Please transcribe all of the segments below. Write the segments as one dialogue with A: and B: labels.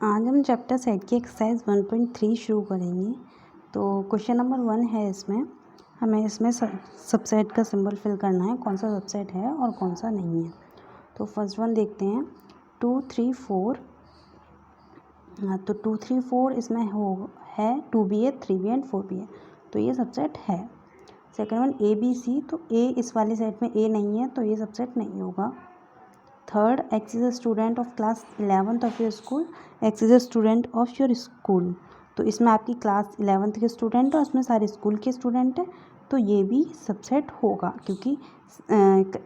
A: आज हम chapter set की एक्सरसाइज 1.3 शुरू करेंगे। तो क्वेश्चन नंबर 1 है इसमें, हमें इसमें सबसेट का सिंबल फिल करना है, कौन सा सबसेट है और कौन सा नहीं है। तो फर्स्ट वन देखते हैं 2 3 4। तो 2 3 4 इसमें है 2 भी है 3 भी है एंड 4 भी है, तो ये सबसेट है। Second one A B C, तो ए इस वाले सेट में ए नहीं है तो ये सबसेट नहीं होगा। Third, x is a student of class 11th of your school, x is a student of your school, तो इसमें आपकी क्लास 11th के स्टूडेंट है और उसमें सारे स्कूल के स्टूडेंट हैं, तो ये भी सबसेट होगा क्योंकि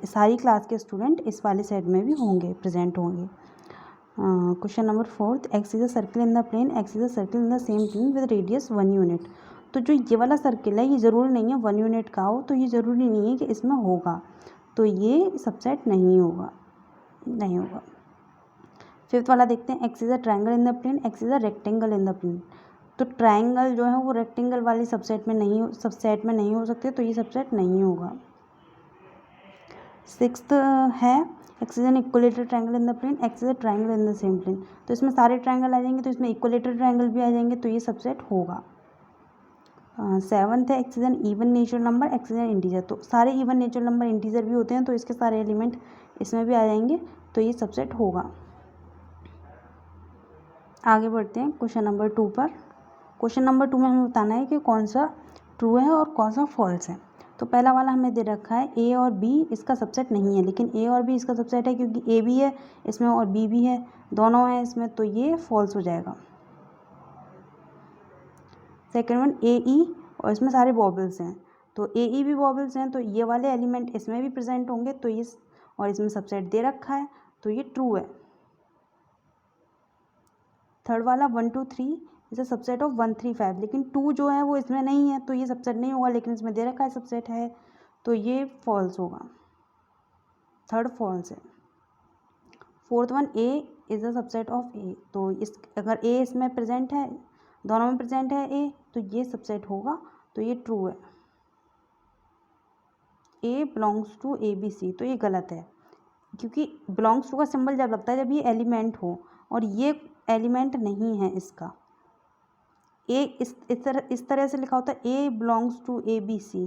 A: सारी क्लास के स्टूडेंट इस वाले सेट में भी होंगे, प्रेजेंट होंगे। Question number 4, x is a circle in the plane, x is a circle in the same plane with radius 1 unit, तो जो ये वाला सर्किल है ये ज़रूरी नहीं है 1 यूनिट का हो, तो ये ज़रूरी नहीं है कि इसमें होगा, तो ये सबसेट नहीं होगा। फिफ्थ वाला देखते हैं, x is a triangle in the plane, x is a rectangle in the plane, तो ट्रायंगल जो है वो रेक्टेंगल वाली सबसेट में नहीं हो सकते, तो ये सबसेट नहीं होगा। सिक्स्थ है, x is an equilateral triangle in the plane, x is a triangle in the same plane, तो इसमें सारे ट्रायंगल आ जाएंगे, तो इसमें इक्वलेटर ट्रायंगल भी आ जाएंगे, तो ये सबसेट होगा। सेवन्थ है, x is N even natural number, x is N integer, तो सारे इवन नेचुरल नंबर इंटीजर भी होते हैं, तो इसके सारे एलिमेंट इसमें भी आ जाएंगे, तो ये सबसेट होगा। आगे बढ़ते हैं क्वेश्चन नंबर 2 पर। क्वेश्चन नंबर 2 में हमें बताना है कि कौन सा ट्रू है और कौन सा फॉल्स है। तो पहला वाला हमें दे रखा है ए और बी इसका सबसेट नहीं है, लेकिन ए और बी इसका सबसेट है क्योंकि ए भी है इसमें और बी भी है, दोनों हैं इसमें, तो ये फॉल्स हो जाएगा। सेकेंड वन ए ई, और इसमें सारे वॉबल्स हैं, तो ए ई भी वॉबल्स हैं, तो ये वाले एलिमेंट इसमें भी प्रेजेंट होंगे, तो ये और इसमें सबसेट दे रखा है, तो ये ट्रू है। थर्ड वाला 1 2 3 इज अ सबसेट ऑफ 1 3 5, लेकिन 2 जो है वो इसमें नहीं है, तो ये सबसेट नहीं होगा, लेकिन इसमें दे रखा है सबसेट है, तो ये फॉल्स होगा, थर्ड फॉल्स है। Fourth one A is a subset of A, तो इस अगर ए इसमें प्रेजेंट है, दोनों में प्रेजेंट है ए, तो ये सबसेट होगा, तो ये ट्रू है। A belongs to A B C, तो ये गलत है क्योंकि बिलोंग्स टू का सिंबल जब लगता है जब ये एलिमेंट हो, और ये एलिमेंट नहीं है इसका। ए इस तरह से लिखा होता है A belongs to A B C,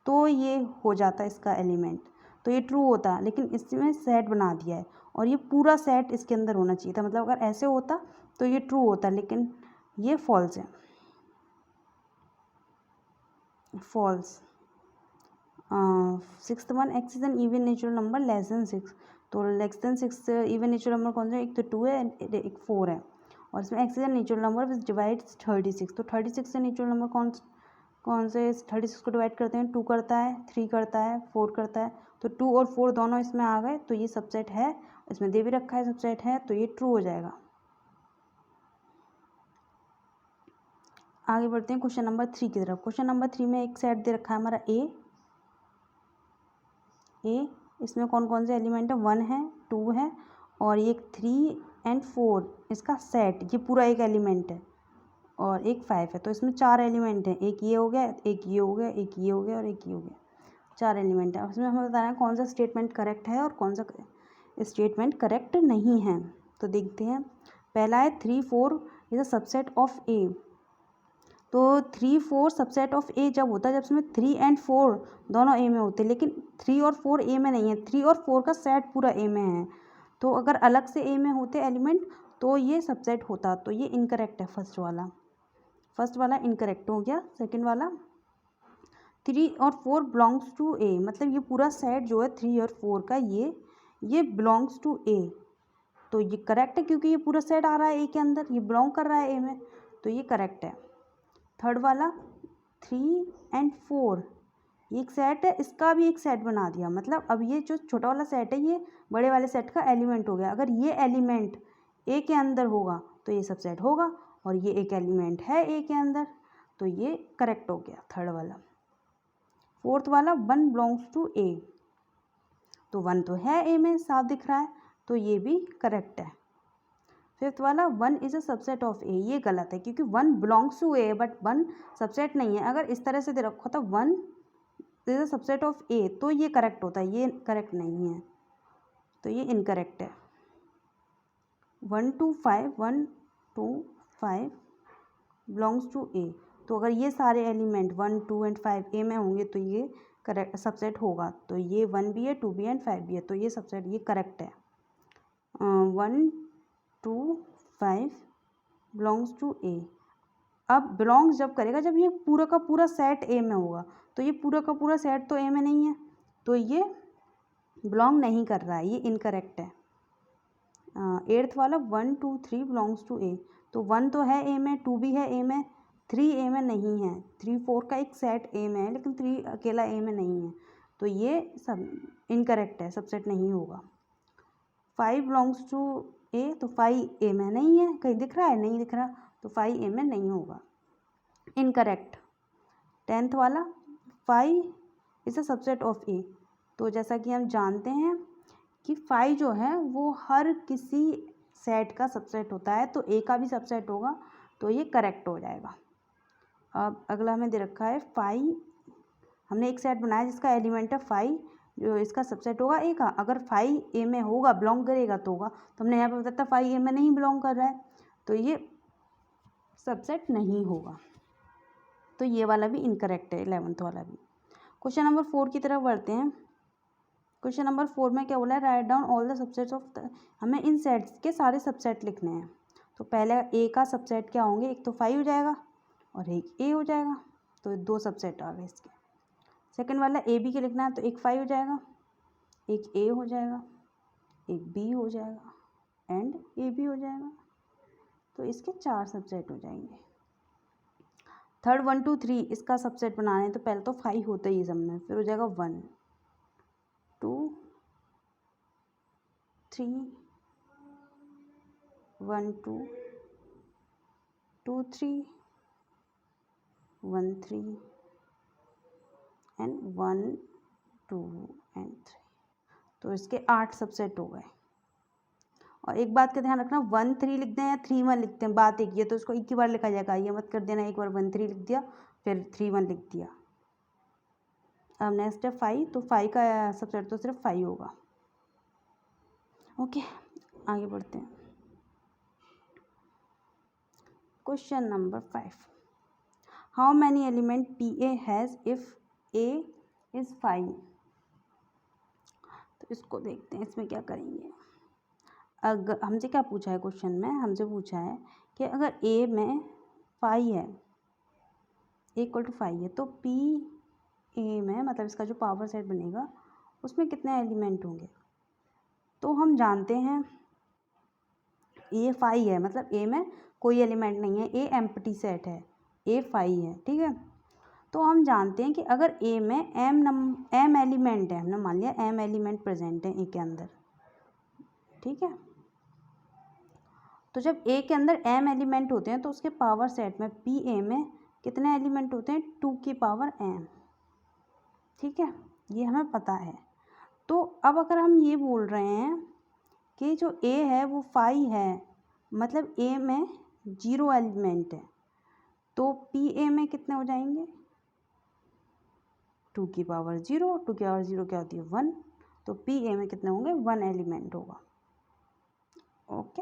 A: तो ये हो जाता है इसका एलिमेंट, तो ये ट्रू होता, लेकिन इसमें सेट बना दिया है और ये पूरा सेट इसके अंदर होना चाहिए था, मतलब अगर ऐसे होता तो ये ट्रू होता, लेकिन ये फॉल्स है, false. Sixth one, x is an even natural number less than 6, तो less than 6 even natural number कौन सा है, एक तो 2 है एक 4 है, और इसमें x is N natural number which divides 36, तो 36 से नेचुरल नंबर कौन से 36 को डिवाइड करते हैं, 2 करता है, 3 करता है, 4 करता है, तो 2 और 4 दोनों इसमें आ गए, तो ये सबसेट है, इसमें दे भी रखा है सबसेट है, तो ये ट्रू हो जाएगा। आगे बढ़ते हैं क्वेश्चन नंबर 3 की तरफ। क्वेश्चन नंबर 3 में एक सेट दे रखा है हमारा ए, इसमें कौन कौन से एलिमेंट है, 1 है 2 है और एक 3 एंड 4 इसका सेट, ये पूरा एक एलिमेंट है, और एक 5 है, तो इसमें 4 एलिमेंट हैं, एक ये हो गया, एक ये हो गया, एक ये हो गया और एक ये हो गया, 4 एलिमेंट है। उसमें हमें बताना है कौन सा स्टेटमेंट करेक्ट है और कौन सा स्टेटमेंट करेक्ट नहीं है। तो देखते हैं, पहला है 3 4 is a subset of A, तो 3 4 सबसेट ऑफ ए जब होता है जब इसमें 3 एंड 4 दोनों ए में होते हैं, लेकिन 3 और 4 ए में नहीं है, 3 और 4 का सेट पूरा ए में है, तो अगर अलग से ए में होते एलिमेंट तो ये सबसेट होता, तो ये इनकरेक्ट है, फर्स्ट वाला इनकरेक्ट हो गया। सेकंड वाला 3 और 4 बिलोंग्स टू ए, मतलब ये पूरा सेट जो है 3 और 4 का ये बिलोंग्स टू ए, तो ये करेक्ट है क्योंकि ये पूरा सेट आ रहा है ए के अंदर, ये बिलोंग कर रहा है ए में, तो ये करेक्ट है। थर्ड वाला 3 एंड 4 ये एक सेट है, इसका भी एक सेट बना दिया, मतलब अब ये जो छोटा वाला सेट है ये बड़े वाले सेट का एलिमेंट हो गया, अगर ये एलिमेंट ए के अंदर होगा तो ये सब सेट होगा, और ये एक एलिमेंट है ए के अंदर, तो ये करेक्ट हो गया थर्ड वाला। फोर्थ वाला 1 बिलोंग्स टू ए, तो 1 तो है ए में, साफ दिख रहा है, तो ये भी करेक्ट है। फिफ्थ वाला 1 is a subset of A, ये गलत है क्योंकि 1 belongs to A but 1 subset नहीं है, अगर इस तरह से दे रखा था 1 is a subset of A तो ये करेक्ट होता है, ये करेक्ट नहीं है, तो ये इनकरेक्ट है। 1 to 5 बिलोंग्स टू ए। तो अगर ये सारे एलिमेंट 1, 2 एंड 5 ए में होंगे तो ये करेक्ट सबसेट होगा। तो ये 1 भी है, 2 भी है एंड 5 भी है, तो ये सबसेट ये करेक्ट है। 1 2 5 बिलोंग्स टू ए। अब बिलोंग्स जब करेगा जब ये पूरा का पूरा सेट ए में होगा, तो ये पूरा का पूरा सेट तो ए में नहीं है, तो ये बिलोंग नहीं कर रहा है, ये इनकरेक्ट है। 8th वाला 1 2 3 बिलोंग्स टू ए। तो 1 तो है ए में, 2 भी है ए में, 3 ए में नहीं है। 3 4 का एक सेट ए में है लेकिन 3 अकेला ए में नहीं है, तो ये सब इनकरेक्ट है, सबसेट नहीं होगा। 5 बिलोंग्स टू ए, तो 5 ए में नहीं है, कहीं दिख रहा है, नहीं दिख रहा, तो 5 ए में नहीं होगा, इनकरेक्ट। 10th वाला 5 is a subset of A. तो जैसा कि हम जानते हैं कि 5 जो है वो हर किसी सेट का सबसेट होता है, तो ए का भी सबसेट होगा, तो ये करेक्ट हो जाएगा। अब अगला हमें दे रखा है 5, हमने एक सेट बनाया जिसका एलिमेंट है 5, जो इसका सबसेट होगा ए का। अगर 5 ए में होगा, बिलोंग करेगा तो होगा, तो हमने यहाँ पे बताया था 5 ए में नहीं बिलोंग कर रहा है, तो ये सबसेट नहीं होगा, तो ये वाला भी इनकरेक्ट है, 11th वाला भी। क्वेश्चन नंबर 4 की तरफ बढ़ते हैं। क्वेश्चन नंबर 4 में क्या बोला है, write down all the subsets of हमें इन सेट्स के सारे सबसेट लिखने हैं। तो पहले ए का सबसेट क्या होंगे, एक तो 5 हो जाएगा और एक ए हो जाएगा, तो 2 सबसेट आ गए इसके। सेकंड वाला ए बी के लिखना है, तो एक 5 हो जाएगा, एक ए हो जाएगा, एक बी हो जाएगा एंड ए बी हो जाएगा, तो इसके 4 सबसेट हो जाएंगे। थर्ड 1 2 3 इसका सबसेट बनाना है, तो पहले तो 5 होता ही सब में, फिर हो जाएगा 1 2 3 1 2 2 3 1 3 एंड 1 2 एंड 3, तो इसके 8 सबसेट हो गए। और एक बात का ध्यान रखना, 1 3 लिख दें या 3 1 लिखते हैं, बात एक ही है, तो इसको एक ही बार लिखा जाएगा, ये मत कर देना एक बार 1 3 लिख दिया फिर 3 1 लिख दिया। अब नेक्स्ट है 5, तो 5 का सबसेट तो सिर्फ 5 होगा। ओके, आगे बढ़ते हैं। Question number 5, how many element P A has if A is 5। तो इसको देखते हैं, इसमें क्या करेंगे। अगर हमसे क्या पूछा है क्वेश्चन में, हमसे पूछा है कि अगर ए में 5 है, ए इक्वल टू 5 है, तो पी ए में मतलब इसका जो पावर सेट बनेगा उसमें कितने एलिमेंट होंगे। तो हम जानते हैं ए 5 है, मतलब ए में कोई एलिमेंट नहीं है, ए एम्प्टी सेट है, ए 5 है, ठीक है। तो हम जानते हैं कि अगर ए में एम एलिमेंट है, हमने मान लिया एम एलिमेंट प्रेजेंट है ए के अंदर, ठीक है। तो जब ए के अंदर एम एलिमेंट होते हैं तो उसके पावर सेट में पी ए में कितने एलिमेंट होते हैं, 2 की पावर एम, ठीक है, ये हमें पता है। तो अब अगर हम ये बोल रहे हैं कि जो ए है वो 5 है, मतलब ए में 0 एलिमेंट है, तो पी ए में कितने हो जाएंगे, 2 की पावर 0, 2 की पावर 0 क्या होती है 1, तो पी ए में कितने होंगे 1 एलिमेंट होगा। ओके,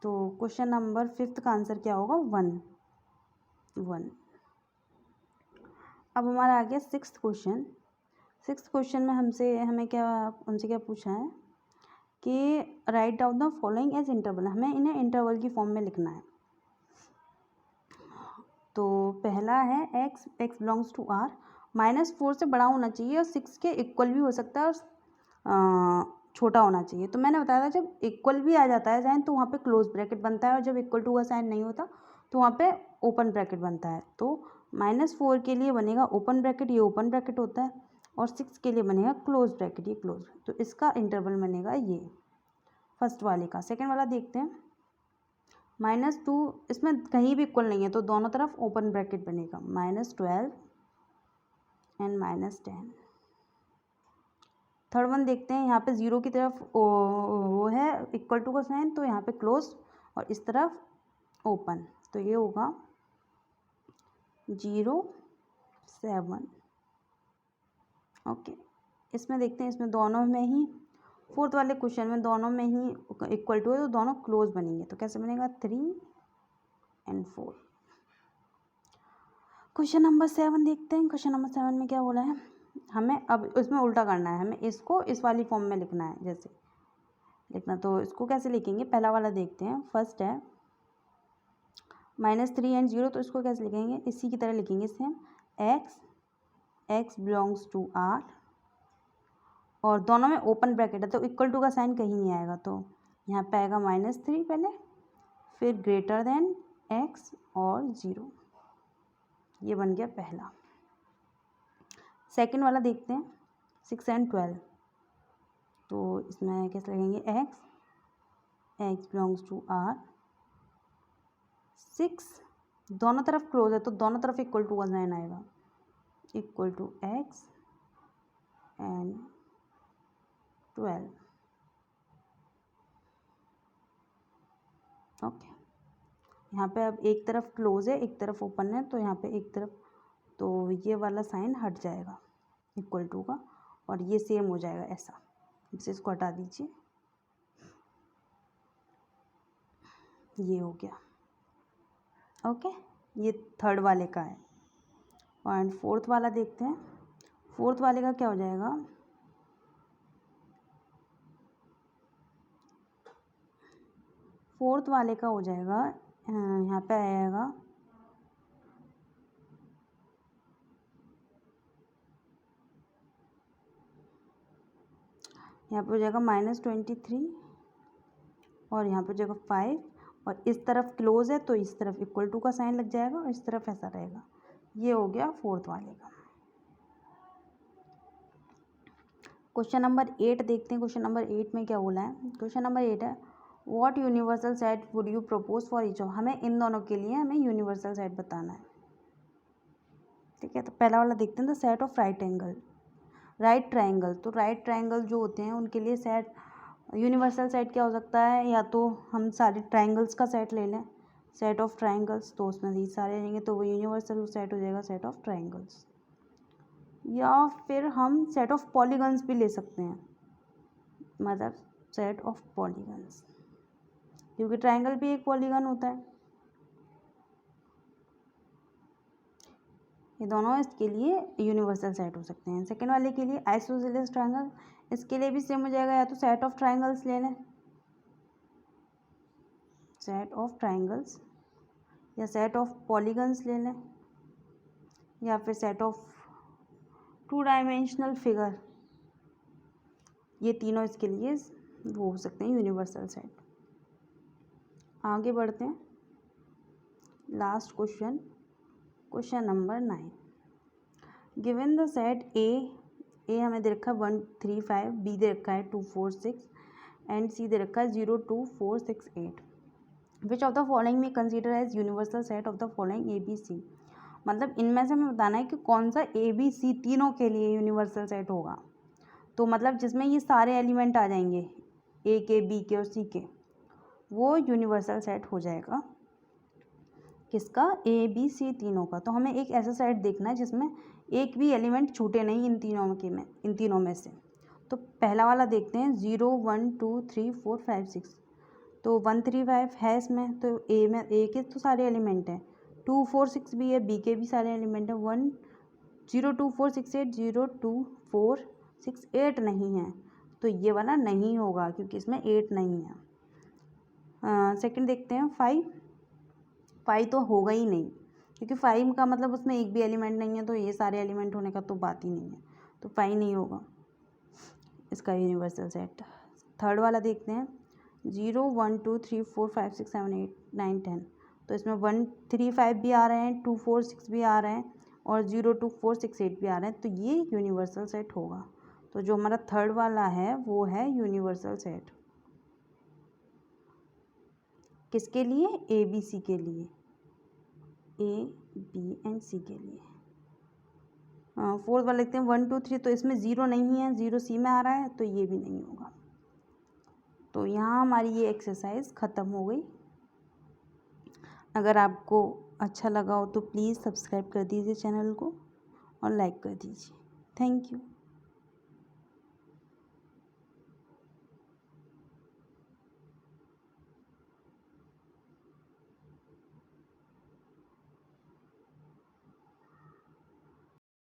A: तो क्वेश्चन नंबर 5 का आंसर क्या होगा 1 1। अब हमारा आ गया 6th क्वेश्चन। 6th क्वेश्चन में हमें क्या उनसे क्या पूछा है कि write down the following as interval, हमें इन्हें इंटरवल की फॉर्म में लिखना है। तो पहला है x बिलोंग्स टू r, -4 से बड़ा होना चाहिए और 6 के इक्वल भी हो सकता है और छोटा होना चाहिए। तो मैंने बताया था जब इक्वल भी आ जाता है साइन तो वहाँ पे क्लोज ब्रैकेट बनता है, और जब इक्वल टू का साइन नहीं होता तो वहाँ पे ओपन ब्रैकेट बनता है। तो -4 के लिए बनेगा ओपन ब्रैकेट, ये ओपन ब्रैकेट होता है, और 6 के लिए बनेगा क्लोज ब्रैकेट, ये क्लोज। तो इसका इंटरवल बनेगा ये फर्स्ट वाले का। सेकेंड वाला देखते हैं, -2 इसमें कहीं भी इक्वल नहीं है तो दोनों तरफ ओपन ब्रैकेट बनेगा, -12 एंड -10। थर्ड वन देखते हैं, यहाँ पे 0 की तरफ वो है इक्वल टू का साइन, तो यहाँ पे क्लोज और इस तरफ ओपन, तो ये होगा 0 7। ओके, इसमें देखते हैं, इसमें दोनों में ही फोर्थ वाले क्वेश्चन में दोनों में ही इक्वल टू है तो दोनों क्लोज बनेंगे, तो कैसे बनेगा 3 and 4। क्वेश्चन नंबर 7 देखते हैं। क्वेश्चन नंबर 7 में क्या बोला है, हमें अब इसमें उल्टा करना है, हमें इसको इस वाली फॉर्म में लिखना है। जैसे लिखना, तो इसको कैसे लिखेंगे, पहला वाला देखते हैं। फर्स्ट है -3 and 0, तो इसको कैसे लिखेंगे, इसी की तरह लिखेंगे same, x belongs to r, और दोनों में ओपन ब्रैकेट है तो इक्वल टू का साइन कहीं नहीं आएगा, तो यहाँ पे आएगा -3 पहले, फिर ग्रेटर देन x और 0। ये बन गया पहला। सेकंड वाला देखते हैं 6 and 12, तो इसमें कैसे लगेंगे, x बिलोंग्स टू r, 6 दोनों तरफ क्लोज है तो दोनों तरफ इक्वल टू का साइन आएगा, equal to x and 12। Okay, यहाँ पे अब एक तरफ क्लोज है एक तरफ ओपन है, तो यहाँ पे एक तरफ, तो ये वाला साइन हट जाएगा इक्वल टू का, और ये सेम हो जाएगा ऐसा। इसे इसको हटा दीजिए, ये हो गया। ओके, ये थर्ड वाले का है। एंड फोर्थ वाला देखते हैं। फोर्थ वाले का क्या हो जाएगा, फोर्थ वाले का हो जाएगा, यहाँ पे आएगा यहाँ पे हो जाएगा -23, और यहाँ पे हो जाएगा 5, और इस तरफ क्लोज है तो इस तरफ इक्वल टू का साइन लग जाएगा और इस तरफ ऐसा रहेगा। ये हो गया फोर्थ वाले का। क्वेश्चन नंबर 8 देखते हैं। क्वेश्चन नंबर 8 में क्या बोला है, क्वेश्चन नंबर 8 है what universal set would you propose for each of, हमें इन दोनों के लिए हमें यूनिवर्सल सेट बताना है। ठीक है, तो पहला वाला देखते हैं, the set of right triangle. तो राइट ट्राइंगल जो होते हैं उनके लिए सेट, यूनिवर्सल सेट क्या हो सकता है, या तो हम सारे ट्राइंगल्स का सेट ले लें, सेट ऑफ ट्राइंगल्स, तो उसमें ये सारे रहेंगे तो वो यूनिवर्सल सेट हो जाएगा सेट ऑफ ट्राइंगल्स, या फिर हम सेट ऑफ पॉलीगन्स भी ले सकते हैं, मतलब सेट ऑफ पॉलीगन्स, क्योंकि ट्राइंगल भी एक पॉलीगन होता है। ये दोनों इसके लिए यूनिवर्सल सेट हो सकते हैं। सेकेंड वाले के लिए आइसोसेलेस ट्राइंगल, इसके लिए भी सेम हो जाएगा, या तो सेट ऑफ ट्राइंगल्स ले लें, सेट ऑफ ट्राइंगल्स, या सेट ऑफ पॉलीगन्स ले लें, या फिर सेट ऑफ 2 डायमेंशनल फिगर। ये तीनों इसके लिए वो हो सकते हैं यूनिवर्सल सेट। आगे बढ़ते हैं, last question, question number 9। Given the set ए हमें दे रखा है 1 3 5, बी दे रखा है 2 4 6 एंड सी दे रखा है 0 2 4 6 8। विच ऑफ द फॉलोइंग में consider as universal set of the following A B C, मतलब इनमें से हमें बताना है कि कौन सा ए बी सी तीनों के लिए यूनिवर्सल सेट होगा। तो मतलब जिसमें ये सारे एलिमेंट आ जाएंगे, ए के बी के और सी के, वो यूनिवर्सल सेट हो जाएगा। किसका, ए बी सी तीनों का। तो हमें एक ऐसा सेट देखना है जिसमें एक भी एलिमेंट छूटे नहीं इन तीनों में से। तो पहला वाला देखते हैं 0 1 2 3 4 5 6, तो 1 3 5 है इसमें, तो ए के तो सारे एलिमेंट हैं, 2 4 6 भी है, बी के भी सारे एलिमेंट हैं, 1 0 2 4 6 8 0 2 4 6 8 नहीं है, तो ये वाला नहीं होगा क्योंकि इसमें 8 नहीं है। सेकंड देखते हैं 5 तो होगा ही नहीं, क्योंकि 5 का मतलब उसमें एक भी एलिमेंट नहीं है, तो ये सारे एलिमेंट होने का तो बात ही नहीं है, तो 5 नहीं होगा इसका यूनिवर्सल सेट। थर्ड वाला देखते हैं 0 1 2 3 4 5 6 7 8 9 10, तो इसमें 1 3 5 भी आ रहे हैं, 2 4 6 भी आ रहे हैं, और 0 2 4 6 8 भी आ रहे हैं, तो ये यूनिवर्सल सेट होगा। तो जो हमारा थर्ड वाला है वो है यूनिवर्सल सेट। किसके लिए, ए बी सी के लिए, ए बी एंड सी के लिए। फोर्थ वाला लिखते हैं 1 2 3, तो इसमें 0 नहीं है, 0 सी में आ रहा है, तो ये भी नहीं होगा। तो यहाँ हमारी ये एक्सरसाइज ख़त्म हो गई। अगर आपको अच्छा लगा हो तो प्लीज़ सब्सक्राइब कर दीजिए चैनल को और लाइक कर दीजिए। Thank you.